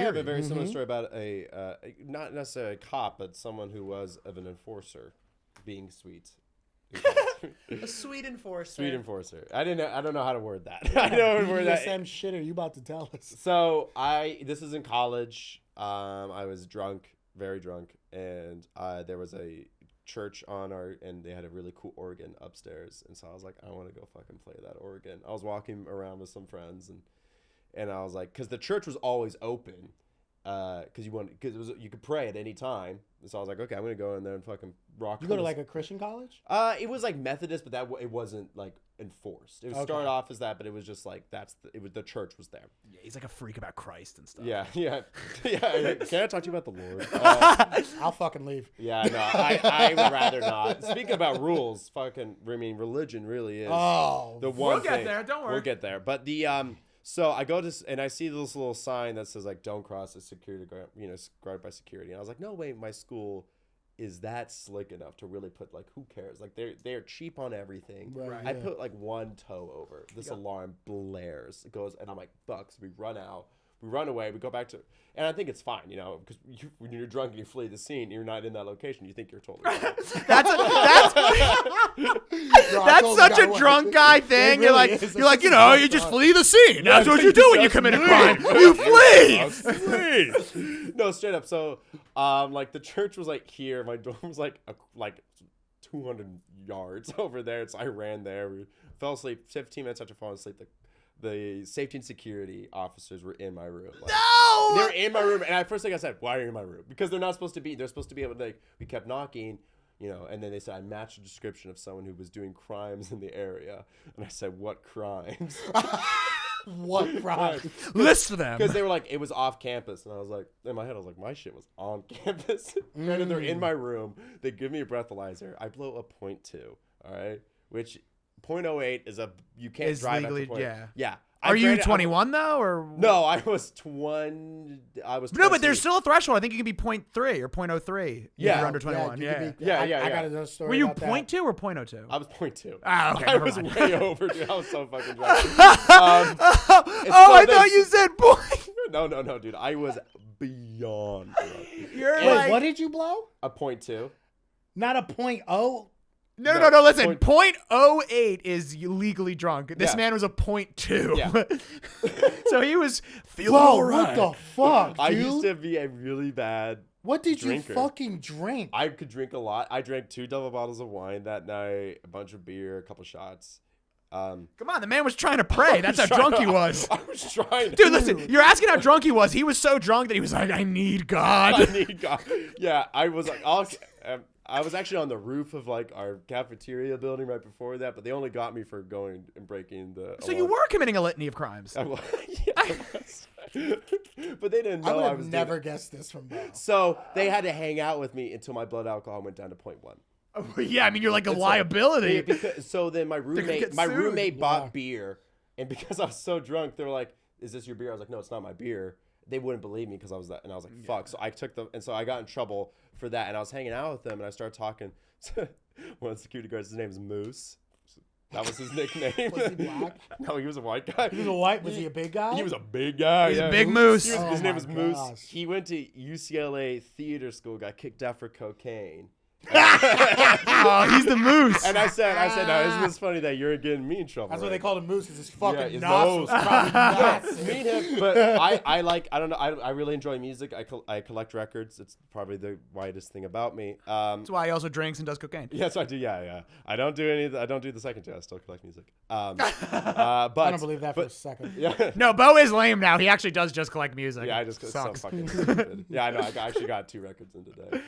have a very similar story about not necessarily a cop, but someone who was of an enforcer being sweet. A sweet enforcer. Sweet enforcer. I don't know how to word that. I don't know how to word that. BDSM shit are you about to tell us? So this is in college. I was drunk, very drunk, and there was a church and they had a really cool organ upstairs, and so I was like, I want to go fucking play that organ. I was walking around with some friends, and I was like, because the church was always open, because you could pray at any time. And so I was like, okay, I'm gonna go in there and fucking rock. You go to like a Christian college? It was like Methodist, but it wasn't like enforced. It would start off as that, but it was just like the church was there. Yeah, he's like a freak about Christ and stuff. Yeah. Can I talk to you about the Lord? I'll fucking leave. Yeah, no, I would rather not. Speaking about rules, religion really is the one We'll get thing. there. Don't worry. We'll get there. But so I go to and I see this little sign that says like don't cross the security guard, guarded by security. And I was like, no way, my school is that slick enough to really put like, who cares? Like they're cheap on everything. Right. I put like one toe over. This alarm blares. It goes, and I'm like, fuck. So we run out. We run away. We go back to, and I think it's fine, because when you're drunk and you flee the scene, you're not in that location. You think you're totally fine. That's such a drunk guy thing. Really you're like, you just flee the scene. That's what you do when you commit a crime. You flee. No, straight up. So, like the church was like here. My dorm was like 200 yards over there. So I ran there. We fell asleep. 15 minutes after falling asleep, the safety and security officers were in my room. No! They're in my room. And first thing I said, why are you in my room? Because they're not supposed to be. They're supposed to be able to, we kept knocking, and then they said, I matched the description of someone who was doing crimes in the area. And I said, what crimes? What crimes? List them. Because they were like, it was off campus. And I was like, in my head, I was like, my shit was on campus. And they're in my room. They give me a breathalyzer. I blow a 0.2, all right? Which 0.08 is you can't drive legally, after 0.08. Yeah. Are you 21 though, or no? I was 20. No, but there's still a threshold. I think you can be 0.3 or 0.03. Yeah, if you're under 21. Yeah. I got another story. Were you about 0.2 or 0.02? I was 0.2. Ah, okay. I was way over, dude. I was so fucking drunk. I thought you said point. No, dude. I was beyond drunk. Wait, what did you blow? A 0.2. Not a 0.0. No. Listen, 0.08 is legally drunk. This man was a 0.2. Yeah. So he was feeling all right. What the fuck, dude? I used to be a really bad What did drinker. you fucking drink? I could drink a lot. I drank 2 double bottles of wine that night, a bunch of beer, a couple shots. Come on, the man was trying to pray. That's how drunk he was. I was trying. Dude, listen, you're asking how drunk he was. He was so drunk that he was like, I need God. I need God. Yeah, I was like, I was actually on the roof of like our cafeteria building right before that, but they only got me for going and breaking the. So you were committing a litany of crimes. I was. But they didn't know I was. Never guessed this from Beau. So they had to hang out with me until my blood alcohol went down to 0.1. Yeah, I mean you're like a liability. So then my roommate bought beer, and because I was so drunk, they were like, "Is this your beer?" I was like, "No, it's not my beer." They wouldn't believe me because I was that, and I was like, "Fuck!" So I took them, and so I got in trouble for that. And I was hanging out with them, and I started talking to one of the security guards. His name is Moose. That was his nickname. Was he black? No, he was a white guy. He was a white. Was he a big guy? He was a big guy. He's a big Moose. His name was Moose. gosh. He went to UCLA theater school. Got kicked out for cocaine. Oh, he's the Moose. And I said, no, isn't this funny that you're getting me in trouble? That's what they called him, Moose. Because his fucking his nostrils nose. probably massive. Me and him, but I don't know. I really enjoy music. I collect records. It's probably the widest thing about me. That's why he also drinks and does cocaine. Yes, I do. Yeah. I don't do the second two. I still collect music. But I don't believe that for a second. Yeah. No, Beau is lame now. He actually does just collect music. Yeah, I just sucks. so fucking stupid. Yeah, I know. I actually got 2 records in today.